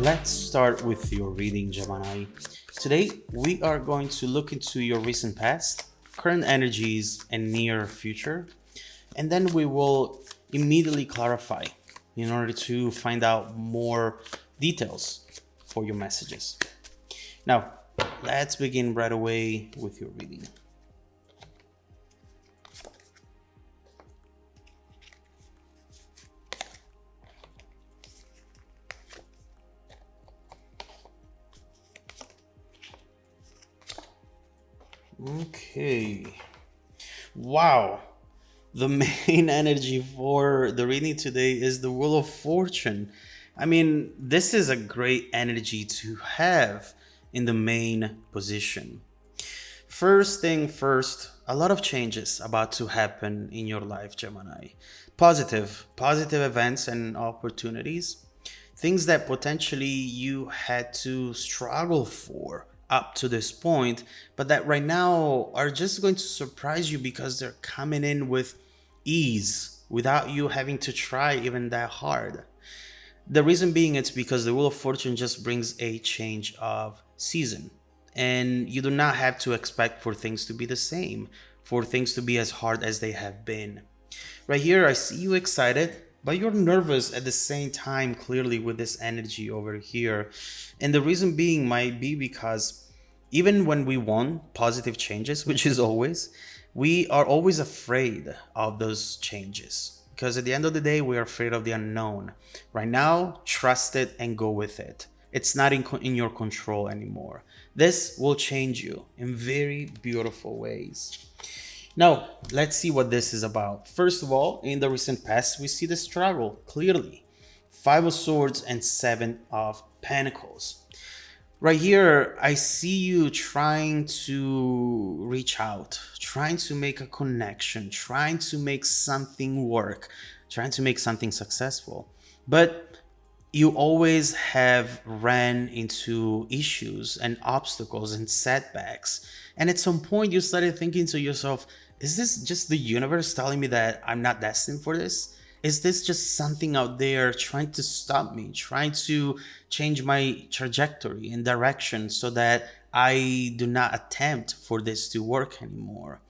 Let's start with your reading, Gemini. Today, we are going to look into your recent past, current energies, and near future, and then we will immediately clarify in order to find out more details for your messages. Now, let's begin right away with your reading. Okay. Wow. The main energy for the reading today is the Wheel of Fortune. I mean, this is a great energy to have in the main position. First thing first, a lot of changes about to happen in your life, Gemini. Positive events and opportunities. Things that potentially you had to struggle for up to this point, but that right now are just going to surprise you because they're coming in with ease without you having to try even that hard. The reason being it's because the Wheel of Fortune just brings a change of season. And you do not have to expect for things to be the same, for things to be as hard as they have been. Right here, I see you excited, but you're nervous at the same time, clearly, with this energy over here. And the reason being might be because even when we want positive changes, which is always, we are always afraid of those changes. Because at the end of the day, we are afraid of the unknown. Right now, trust it and go with it. It's not in your control anymore. This will change you in very beautiful ways. Now, let's see what this is about. First of all, in the recent past, we see the struggle clearly. Five of Swords and Seven of Pentacles. Right here, I see you trying to reach out, trying to make a connection, trying to make something work, trying to make something successful. But you always have ran into issues and obstacles and setbacks. And at some point you started thinking to yourself, is this just the universe telling me that I'm not destined for this? Is this just something out there trying to stop me, trying to change my trajectory and direction so that I do not attempt for this to work anymore?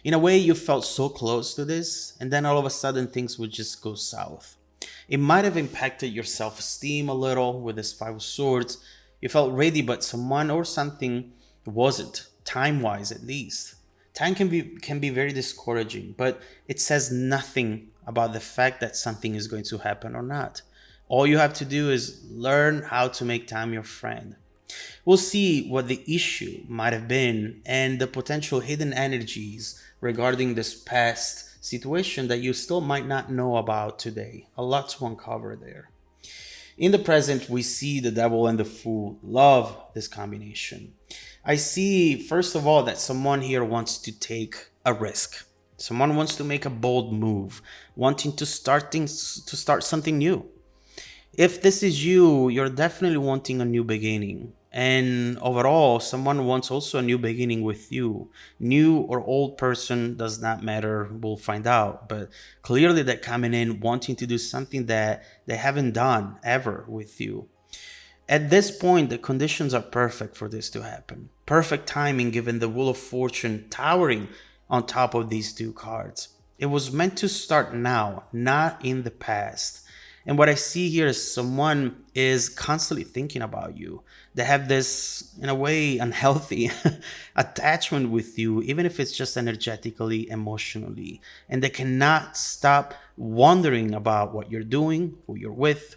In a way, you felt so close to this, and then all of a sudden things would just go south. It might have impacted your self-esteem a little with this Five of Swords. You felt ready, but someone or something wasn't, time-wise at least. Time can be very discouraging, but it says nothing about the fact that something is going to happen or not. All you have to do is learn how to make time your friend. We'll see what the issue might have been and the potential hidden energies regarding this past situation that you still might not know about today. A lot to uncover there. In the present, we see the Devil and the Fool. Love this combination. I see, first of all, that someone here wants to take a risk. Someone wants to make a bold move, wanting to start something new. If this is you, you're definitely wanting a new beginning. And overall, someone wants also a new beginning with you. New or old person does not matter, we'll find out. But clearly they're coming in wanting to do something that they haven't done ever with you. At this point, the conditions are perfect for this to happen. Perfect timing given the Wheel of Fortune towering on top of these two cards. It was meant to start now, not in the past. And what I see here is someone is constantly thinking about you. They have this, in a way, unhealthy attachment with you, even if it's just energetically, emotionally. And they cannot stop wondering about what you're doing, who you're with,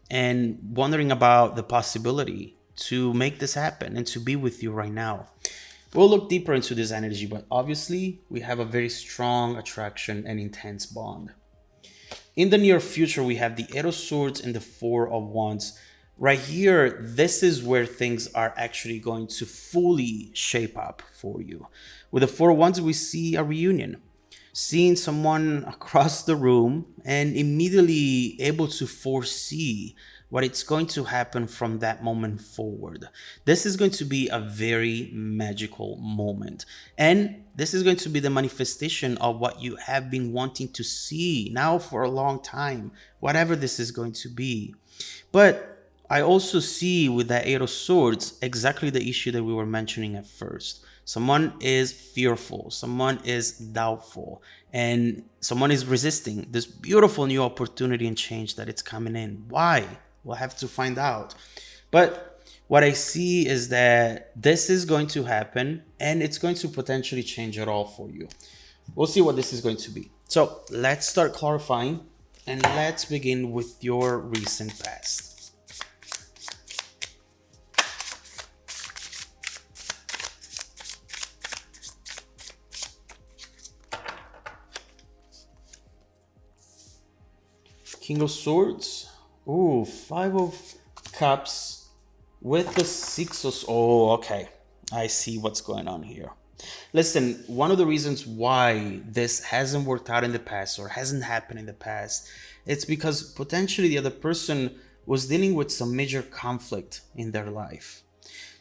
and wondering about the possibility to make this happen and to be with you right now. We'll look deeper into this energy, but obviously we have a very strong attraction and intense bond. In the near future, we have the Eight of Swords and the Four of Wands. Right here, this is where things are actually going to fully shape up for you. With the Four of Wands, we see a reunion. Seeing someone across the room and immediately able to foresee what it's going to happen from that moment forward. This is going to be a very magical moment. And this is going to be the manifestation of what you have been wanting to see now for a long time, whatever this is going to be. But I also see with that Eight of Swords exactly the issue that we were mentioning at first. Someone is fearful, someone is doubtful, and someone is resisting this beautiful new opportunity and change that it's coming in. Why? We'll have to find out. But what I see is that this is going to happen and it's going to potentially change it all for you. We'll see what this is going to be. So let's start clarifying and let's begin with your recent past. King of Swords. Ooh, Five of Cups with the Six of... Oh, okay. I see what's going on here. Listen, one of the reasons why this hasn't worked out in the past or hasn't happened in the past, it's because potentially the other person was dealing with some major conflict in their life.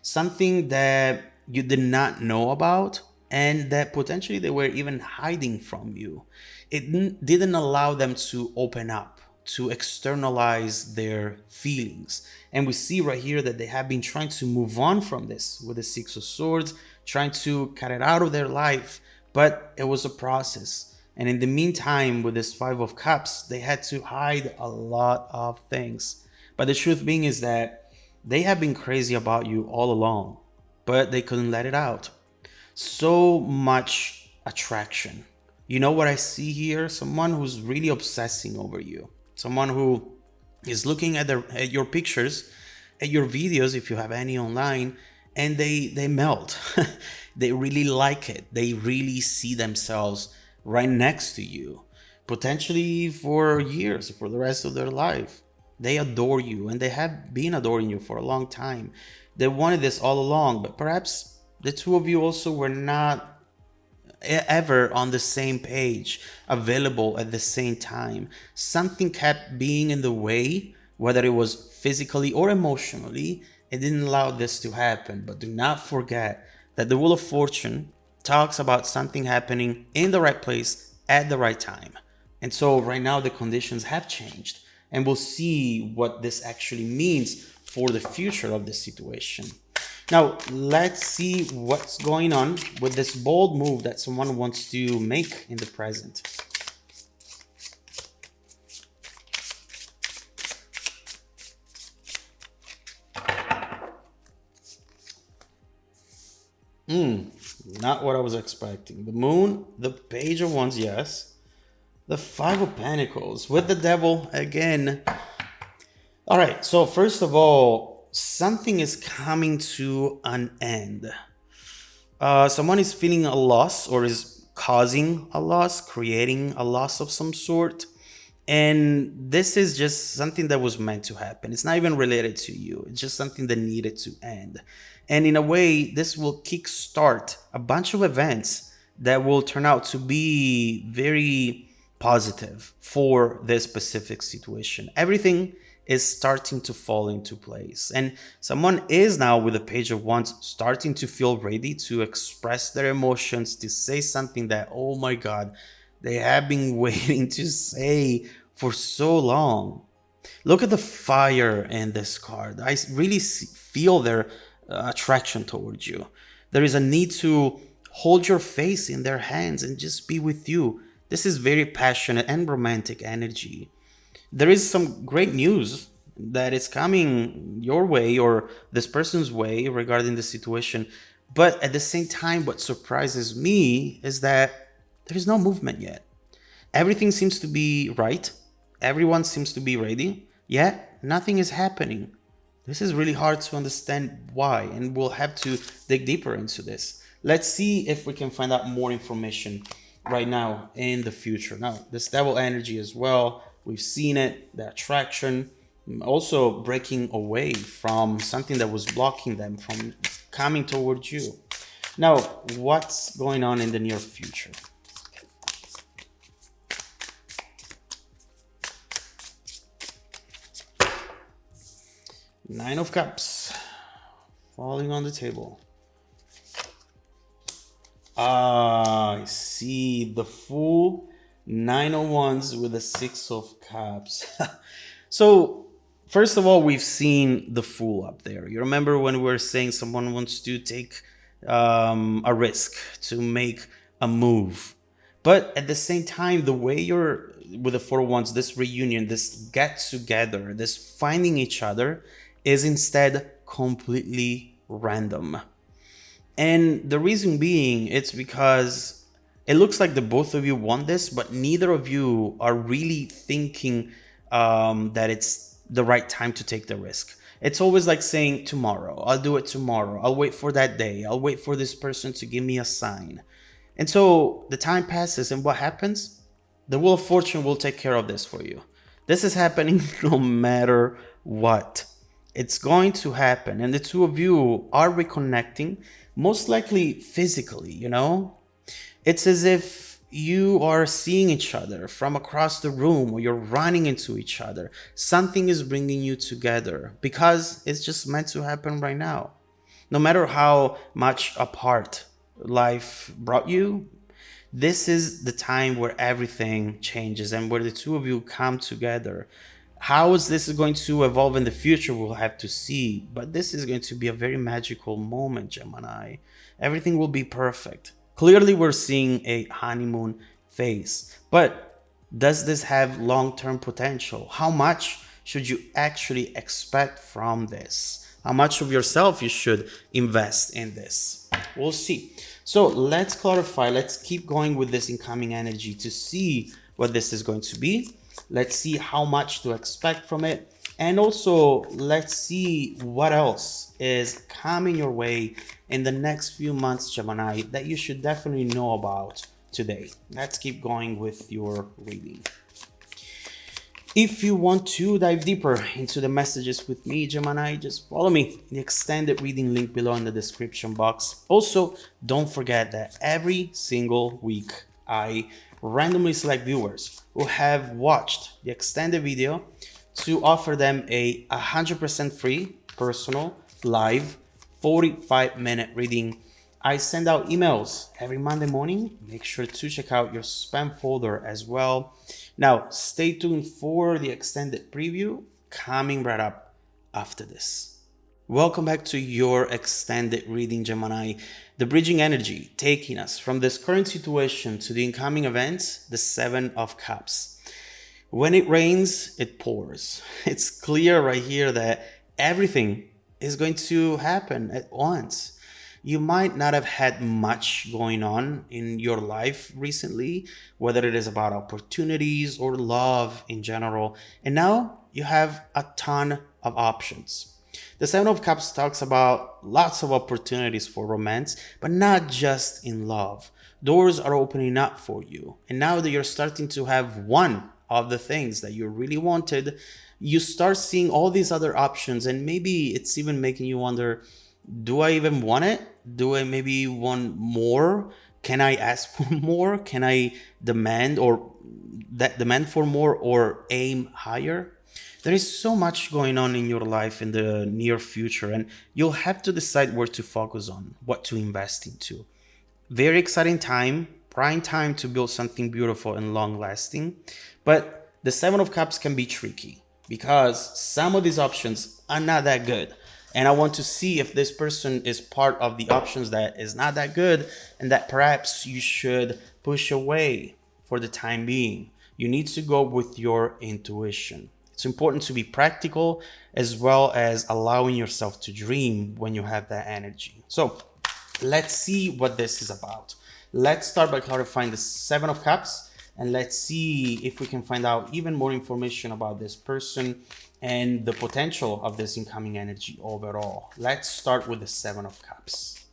Something that you did not know about and that potentially they were even hiding from you. It didn't allow them to open up, to externalize their feelings. And we see right here that they have been trying to move on from this with the Six of Swords, trying to cut it out of their life, but it was a process. And in the meantime, with this Five of Cups, they had to hide a lot of things. But the truth being is that they have been crazy about you all along, but they couldn't let it out. So much attraction. You know what I see here? Someone who's really obsessing over you. Someone who is looking at your pictures, at your videos, if you have any online, and they melt. They really like it. They really see themselves right next to you, potentially for years, for the rest of their life. They adore you, and they have been adoring you for a long time. They wanted this all along, but perhaps the two of you also were not ever on the same page, available at the same time. Something kept being in the way, whether it was physically or emotionally. It didn't allow this to happen. But do not forget that the Wheel of Fortune talks about something happening in the right place at the right time. And so right now the conditions have changed, and we'll see what this actually means for the future of this situation. Now, let's see what's going on with this bold move that someone wants to make in the present. Not what I was expecting. The Moon, the Page of Wands, yes. The Five of Pentacles with the Devil again. All right, so first of all, something is coming to an end. Someone is feeling a loss or is causing a loss, creating a loss of some sort. And this is just something that was meant to happen. It's not even related to you. It's just something that needed to end. And in a way, this will kickstart a bunch of events that will turn out to be very positive for this specific situation. Everything is starting to fall into place. And someone is now, with the Page of Wands, starting to feel ready to express their emotions, to say something that, oh my God, they have been waiting to say for so long. Look at the fire in this card. I really feel their attraction towards you. There is a need to hold your face in their hands and just be with you. This is very passionate and romantic energy. There is some great news that is coming your way or this person's way regarding the situation. But at the same time, what surprises me is that there is no movement yet. Everything seems to be right. Everyone seems to be ready. Yet nothing is happening. This is really hard to understand why, and we'll have to dig deeper into this. Let's see if we can find out more information right now in the future. Now, this Devil energy as well, we've seen it, the attraction, also breaking away from something that was blocking them from coming towards you. Now, what's going on in the near future? Nine of Cups falling on the table. I see the full Nine of Wands with the Six of Cups. So First of all, we've seen the fool up there. You remember when we were saying someone wants to take a risk to make a move, but at the same time, the way you're with the four wands, this reunion, this get together, this finding each other, is instead completely random. And the reason being, it's because it looks like the both of you want this, but neither of you are really thinking that it's the right time to take the risk. It's always like saying, tomorrow, I'll do it tomorrow. I'll wait for that day. I'll wait for this person to give me a sign. And so the time passes, and what happens? The Wheel of Fortune will take care of this for you. This is happening no matter what. It's going to happen, and the two of you are reconnecting, most likely physically, you know? It's as if you are seeing each other from across the room, or you're running into each other. Something is bringing you together because it's just meant to happen right now. No matter how much apart life brought you, this is the time where everything changes and where the two of you come together. How is this going to evolve in the future, we'll have to see. But this is going to be a very magical moment, Gemini. Everything will be perfect. Clearly, we're seeing a honeymoon phase. But does this have long-term potential? How much should you actually expect from this? How much of yourself you should invest in this? We'll see. So let's clarify. Let's keep going with this incoming energy to see what this is going to be. Let's see how much to expect from it. And also, let's see what else is coming your way in the next few months, Gemini, that you should definitely know about today. Let's keep going with your reading. If you want to dive deeper into the messages with me, Gemini, just follow me. The extended reading link below in the description box. Also, don't forget that every single week, I randomly select viewers who have watched the extended video to offer them a 100% free, personal, live, 45-minute reading. I send out emails every Monday morning. Make sure to check out your spam folder as well. Now, stay tuned for the extended preview coming right up after this. Welcome back to your extended reading, Gemini. The bridging energy taking us from this current situation to the incoming events, the Seven of Cups. When it rains, it pours. It's clear right here that everything is going to happen at once. You might not have had much going on in your life recently, whether it is about opportunities or love in general. And now you have a ton of options. The Seven of Cups talks about lots of opportunities for romance, but not just in love. Doors are opening up for you. And now that you're starting to have one of the things that you really wanted, you start seeing all these other options, and maybe it's even making you wonder, do I even want it? Do I maybe want more? Can I ask for more? Can I demand for more or aim higher? There is so much going on in your life in the near future, and you'll have to decide where to focus on, what to invest into. Very exciting time, prime time to build something beautiful and long lasting. But the Seven of Cups can be tricky because some of these options are not that good. And I want to see if this person is part of the options that is not that good and that perhaps you should push away for the time being. You need to go with your intuition. It's important to be practical as well as allowing yourself to dream when you have that energy. So let's see what this is about. Let's start by clarifying the Seven of Cups. And let's see if we can find out even more information about this person and the potential of this incoming energy overall. Let's start with the Seven of Cups.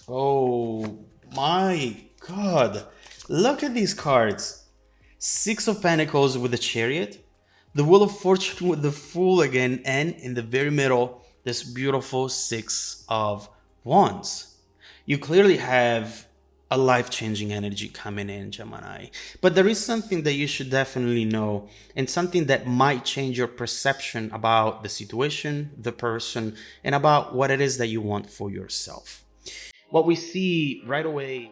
Oh my God. Look at these cards. Six of Pentacles with the Chariot, the Wheel of Fortune with the Fool again, and in the very middle, this beautiful Six of Wands. You clearly have a life-changing energy coming in, Gemini. But there is something that you should definitely know, and something that might change your perception about the situation, the person, and about what it is that you want for yourself. What we see right away